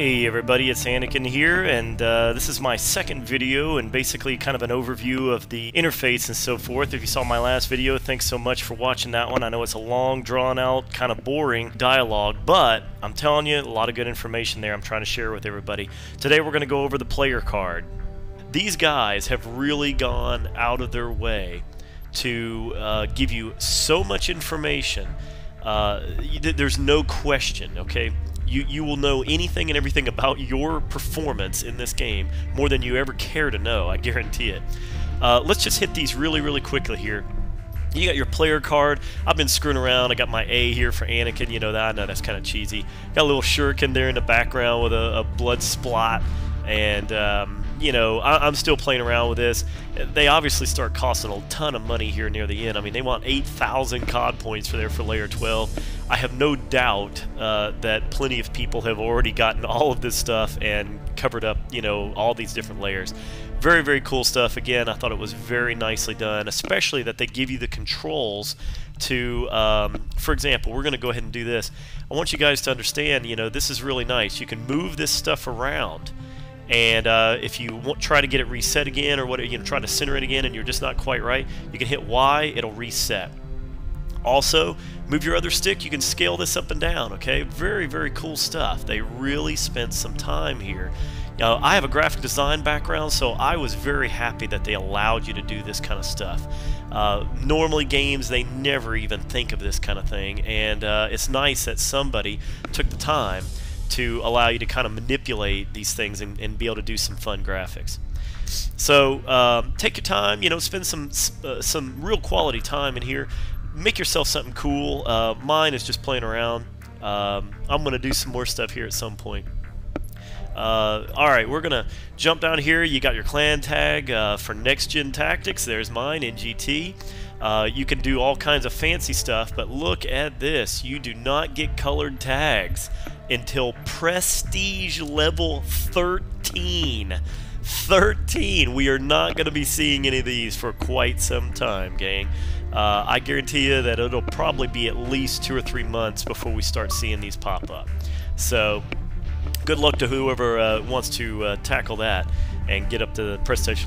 Hey everybody, it's Anakinnnn here, and this is my second video and basically kind of an overview of the interface and so forth. If you saw my last video, thanks so much for watching that one. I know it's a long, drawn-out, kind of boring dialogue, but I'm telling you, a lot of good information there I'm trying to share with everybody. Today we're going to go over the player card. These guys have really gone out of their way to give you so much information. There's no question, okay? You will know anything and everything about your performance in this game more than you ever care to know, I guarantee it. Let's just hit these really quickly here. You got your player card. I've been screwing around. I got my A here for Anakinnnn, you know that. I know that's kind of cheesy. Got a little shuriken there in the background with a blood splot. And, you know, I'm still playing around with this. They obviously start costing a ton of money here near the end. I mean, they want 8,000 COD points for layer 12. I have no doubt that plenty of people have already gotten all of this stuff and covered up, you know, all these different layers. Very cool stuff. Again, I thought it was very nicely done, especially that they give you the controls to, for example, we're going to go ahead and do this. I want you guys to understand, you know, this is really nice. You can move this stuff around. And if you try to get it reset again, or what, you know, try to center it again, and you're just not quite right, you can hit Y. It'll reset. Also, move your other stick. You can scale this up and down. Okay, very cool stuff. They really spent some time here. Now, I have a graphic design background, so I was very happy that they allowed you to do this kind of stuff. Normally, games, they never even think of this kind of thing, and it's nice that somebody took the time to allow you to kind of manipulate these things and be able to do some fun graphics. So take your time, you know, spend some real quality time in here. Make yourself something cool. Mine is just playing around. I'm going to do some more stuff here at some point. Alright, we're going to jump down here. You got your clan tag for next-gen tactics. There's mine, NGT. You can do all kinds of fancy stuff, but look at this. You do not get colored tags until prestige level 13. 13! We are not going to be seeing any of these for quite some time, gang. I guarantee you that it'll probably be at least 2 or 3 months before we start seeing these pop up. So, good luck to whoever wants to tackle that and get up to the prestige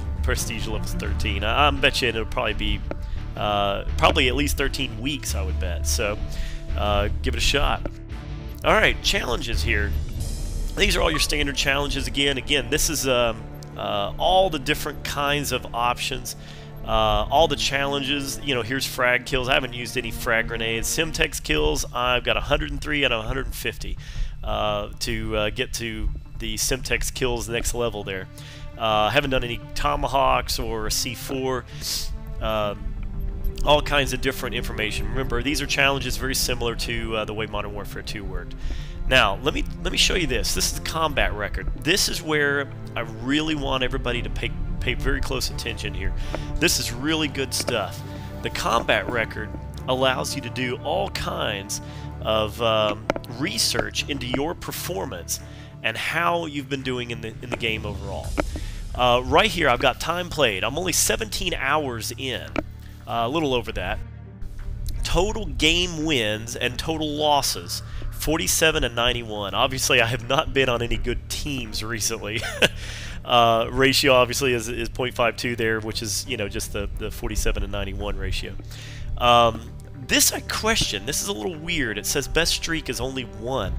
level 13. I bet you it'll probably be probably at least 13 weeks, I would bet. So, give it a shot. Alright, challenges here. These are all your standard challenges. Again, this is all the different kinds of options. All the challenges, you know, here's frag kills. I haven't used any frag grenades. Simtex kills, I've got 103 out of 150 to get to the Simtex kills next level there. Haven't done any tomahawks or C4. All kinds of different information. Remember, these are challenges very similar to the way Modern Warfare 2 worked. Now, let me show you this. This is the combat record. This is where I really want everybody to pay very close attention here. This is really good stuff. The combat record allows you to do all kinds of research into your performance and how you've been doing in the game overall. Right here, I've got time played. I'm only 17 hours in. A little over that. Total game wins and total losses, 47 and 91. Obviously, I have not been on any good teams recently. Ratio obviously is 0.52 there, which is, you know, just the 47 and 91 ratio. This I question. This is a little weird. It says best streak is only 1.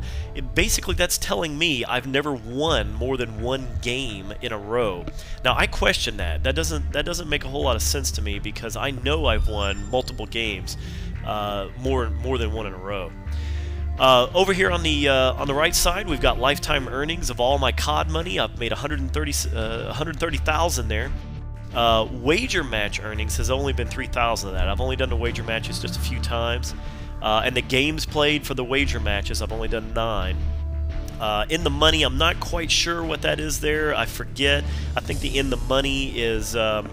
Basically, that's telling me I've never won more than 1 game in a row. Now, I question that. That doesn't make a whole lot of sense to me because I know I've won multiple games, more than 1 in a row. Over here on the right side, we've got lifetime earnings of all my COD money. I've made 130,000 there. Wager match earnings has only been 3,000 of that. I've only done the wager matches just a few times. And the games played for the wager matches, I've only done 9. In the money, I'm not quite sure what that is there. I forget. I think the in the money is the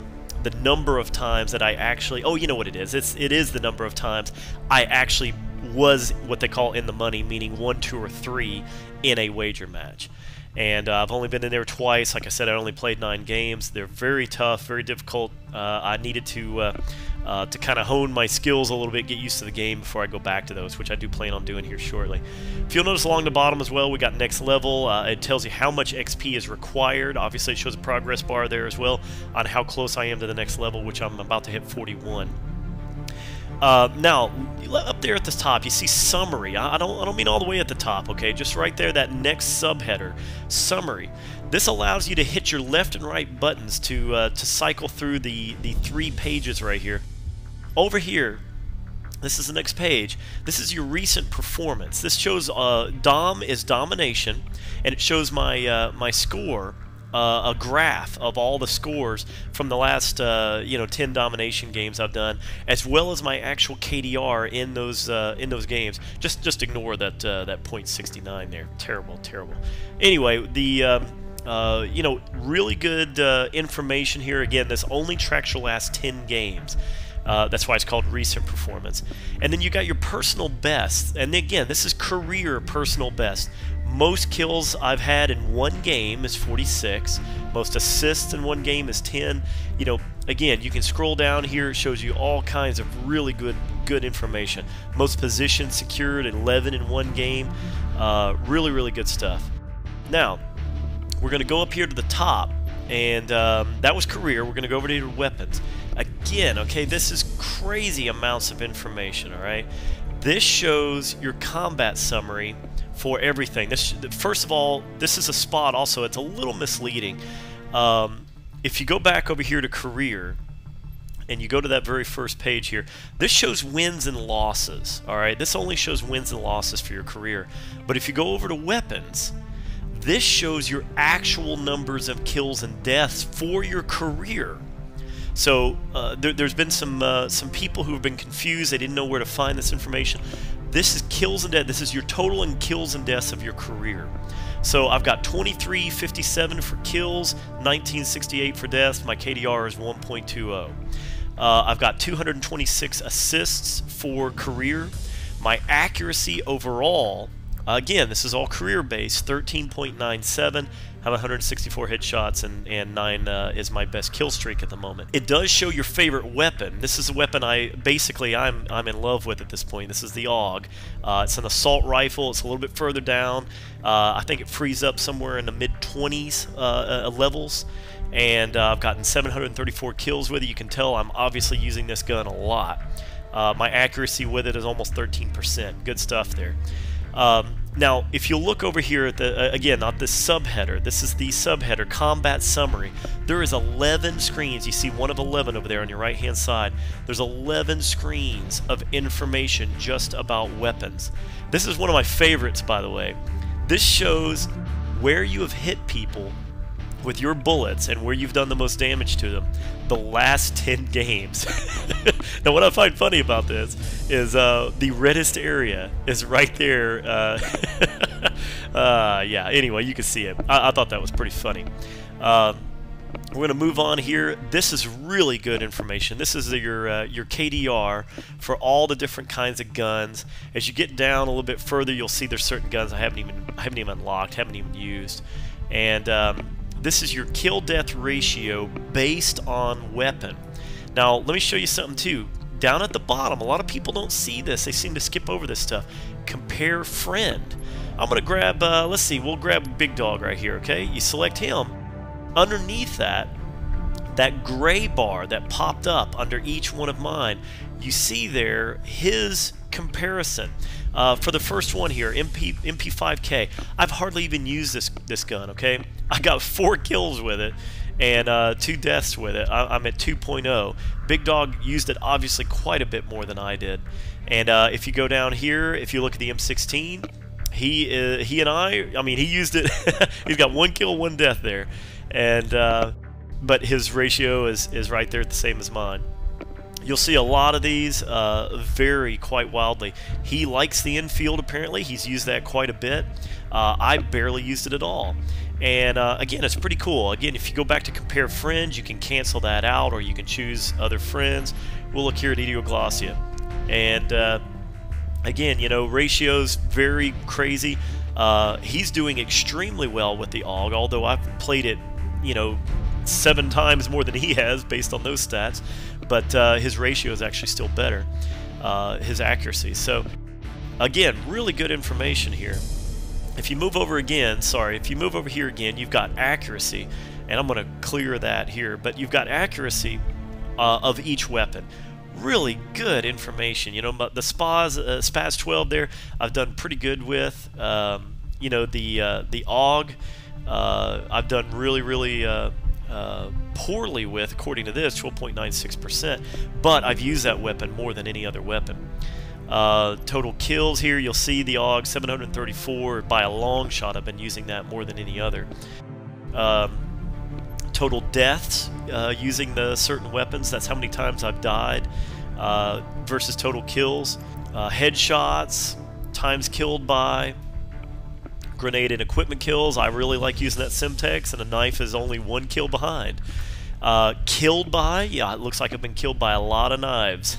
number of times that I actually... Oh, you know what it is. It is the number of times I actually was what they call in the money, meaning 1, 2, or 3 in a wager match. and I've only been in there twice. Like I said, I only played 9 games. They're very tough, very difficult. I needed to kind of hone my skills a little bit, get used to the game before I go back to those, which I do plan on doing here shortly. If you'll notice along the bottom as well, we got next level. It tells you how much XP is required. Obviously, it shows a progress bar there as well on how close I am to the next level, which I'm about to hit 41. Now, up there at the top, you see summary. I don't mean all the way at the top, okay? Just right there, that next subheader, summary. This allows you to hit your left and right buttons to cycle through the 3 pages right here. Over here, this is the next page. This is your recent performance. This shows Dom is domination, and it shows my score. A graph of all the scores from the last 10 domination games I've done, as well as my actual KDR in those games. Just ignore that .69 there. Terrible. Anyway, the really good information here. Again, this only tracks your last 10 games. That's why it's called recent performance. And then you got your personal best, and again, this is career personal best. Most kills I've had in one game is 46. Most assists in one game is 10. Again, you can scroll down here. It shows you all kinds of really good information. Most positions secured, 11 in one game. Really good stuff. Now, we're going to go up here to the top, and that was career. We're going to go over to weapons. Again, okay, this is crazy amounts of information, all right? This shows your combat summary for everything. First of all, this is a spot also. It's a little misleading. If you go back over here to career, and you go to that very first page here, this shows wins and losses, all right? This only shows wins and losses for your career. But if you go over to weapons, this shows your actual numbers of kills and deaths for your career. So there's been some people who have been confused. They didn't know where to find this information. This is kills and deaths. This is your total in kills and deaths of your career. So I've got 2357 for kills, 1968 for deaths. My KDR is 1.20. I've got 226 assists for career. My accuracy overall, again, this is all career-based, 13.97. I have 164 headshots, and 9 is my best kill streak at the moment. It does show your favorite weapon. This is a weapon I'm in love with at this point. This is the AUG. It's an assault rifle. It's a little bit further down. I think it frees up somewhere in the mid-20s levels, and I've gotten 734 kills with it. You can tell I'm obviously using this gun a lot. My accuracy with it is almost 13%. Good stuff there. Now, if you look over here at the, again, not this subheader, this is the subheader, Combat Summary. There is 11 screens. You see one of 11 over there on your right-hand side. There's 11 screens of information just about weapons. This is one of my favorites, by the way. This shows where you have hit people with your bullets and where you've done the most damage to them the last 10 games. Now, what I find funny about this is the reddest area is right there. Yeah, anyway, you can see it. I thought that was pretty funny. We're going to move on here. This is really good information. This is your KDR for all the different kinds of guns. As you get down a little bit further, you'll see there's certain guns I haven't even unlocked, haven't even used, and this is your kill-death ratio based on weapon. Now, let me show you something too. Down at the bottom, a lot of people don't see this. They seem to skip over this stuff. Compare friend. I'm going to grab, let's see, we'll grab Big Dog right here, okay? You select him. Underneath that gray bar that popped up under each one of mine, you see there his comparison. For the first one here, MP5K, I've hardly even used this gun, okay? I got 4 kills with it and 2 deaths with it. I'm at 2.0. Big Dog used it obviously quite a bit more than I did. And if you go down here, if you look at the M16, he and I mean, he used it. He's got 1 kill, 1 death there, and but his ratio is right there at the same as mine. You'll see a lot of these vary quite wildly. He likes the infield, apparently. He's used that quite a bit. I barely used it at all. And again, it's pretty cool. Again, if you go back to compare friends, you can cancel that out, or you can choose other friends. We'll look here at Idioglossia. And again, you know, ratios very crazy. He's doing extremely well with the AUG, although I've played it, you know, 7 times more than he has based on those stats, but his ratio is actually still better, his accuracy. So again, really good information here. If you move over again, if you move over here again, you've got accuracy, and I'm going to clear that here, but you've got accuracy of each weapon. Really good information. You know, the SPAS 12 there, I've done pretty good with. You know, the AUG, I've done really poorly with, according to this, 12.96%, but I've used that weapon more than any other weapon. Total kills here, you'll see the AUG 734 by a long shot. I've been using that more than any other. Total deaths using the certain weapons, that's how many times I've died, versus total kills. Headshots, times killed by, grenade and equipment kills. I really like using that Simtex, and a knife is only 1 kill behind. Killed by, yeah, it looks like I've been killed by a lot of knives.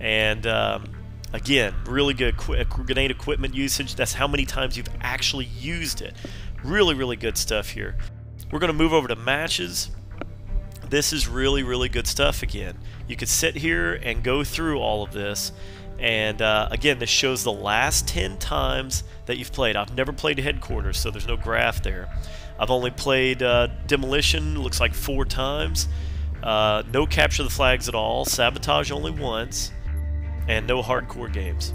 And again, really good grenade equipment usage. That's how many times you've actually used it. Really good stuff here. We're going to move over to matches. This is really good stuff again. You could sit here and go through all of this, and again, this shows the last 10 times that you've played. I've never played Headquarters, so there's no graph there. I've only played Demolition, looks like 4 times. No Capture the Flags at all. Sabotage only once. And no hardcore games.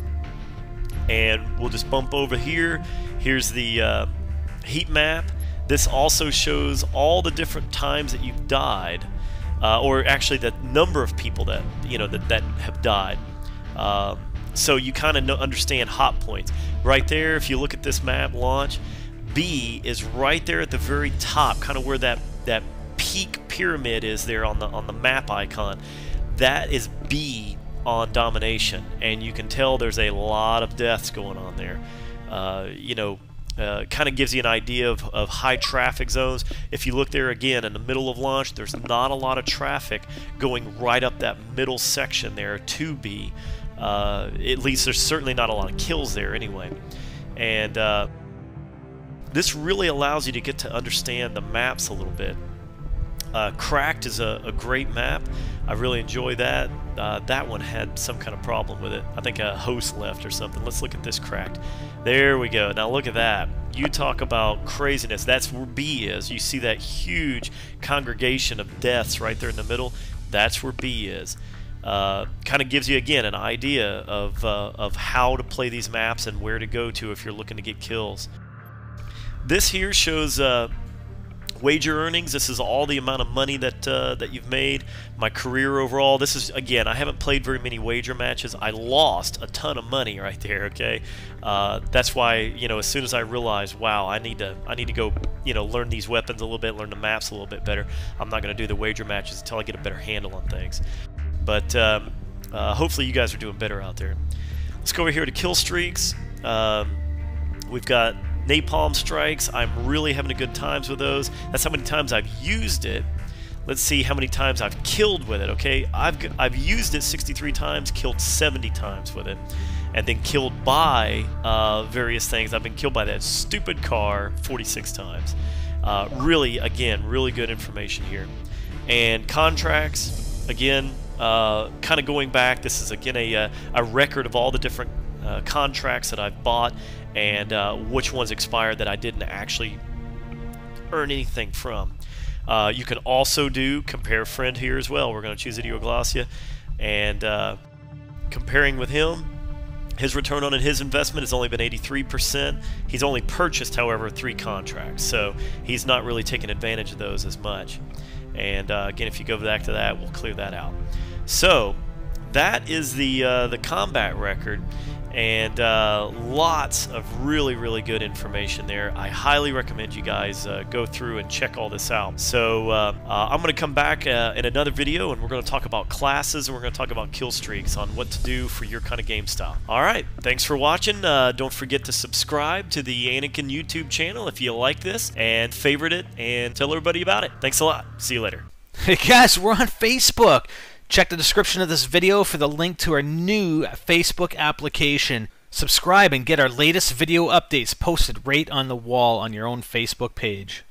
And we'll just bump over here. Here's the heat map. This also shows all the different times that you've died, or actually the number of people that that have died. So you kind of understand hot points right there. If you look at this map launch, B is right there at the very top, kind of where that peak pyramid is there on the map icon. That is B on domination, and you can tell there's a lot of deaths going on there. Kind of gives you an idea of high traffic zones. If you look there again in the middle of launch, there's not a lot of traffic going right up that middle section there to B. At least there's certainly not a lot of kills there anyway. And this really allows you to get to understand the maps a little bit. Cracked is a great map. I really enjoy that. That one had some kind of problem with it. I think a host left or something. Let's look at this Cracked. There we go. Now look at that. You talk about craziness. That's where B is. You see that huge congregation of deaths right there in the middle? That's where B is. Kind of gives you, again, an idea of how to play these maps and where to go to if you're looking to get kills. This here shows wager earnings. This is all the amount of money that you've made. My career overall. This is, again, I haven't played very many wager matches. I lost a ton of money right there. Okay, that's why, as soon as I realized, wow, I need to go, learn these weapons a little bit, learn the maps a little bit better. I'm not going to do the wager matches until I get a better handle on things. But hopefully you guys are doing better out there. Let's go over here to kill streaks. We've got napalm strikes. I'm really having a good times with those. That's how many times I've used it. Let's see how many times I've killed with it. Okay, I've used it 63 times, killed 70 times with it, and then killed by various things. I've been killed by that stupid car 46 times. Really, again, really good information here. And contracts, again, kind of going back. This is again a record of all the different contracts that I've bought, and which ones expired that I didn't actually earn anything from. You can also do compare friend here as well. We're going to choose Idioglacia, and comparing with him, his return on his investment has only been 83%. He's only purchased, however, 3 contracts, so he's not really taking advantage of those as much. And again, if you go back to that, we'll clear that out. So that is the combat record, and lots of really good information there. I highly recommend you guys go through and check all this out. So I'm going to come back in another video, and we're going to talk about classes, and we're going to talk about kill streaks on what to do for your kind of game style. Alright, thanks for watching. Don't forget to subscribe to the Anakinnnn YouTube channel if you like this, and favorite it, and tell everybody about it. Thanks a lot. See you later. Hey guys, we're on Facebook. Check the description of this video for the link to our new Facebook application. Subscribe and get our latest video updates posted right on the wall on your own Facebook page.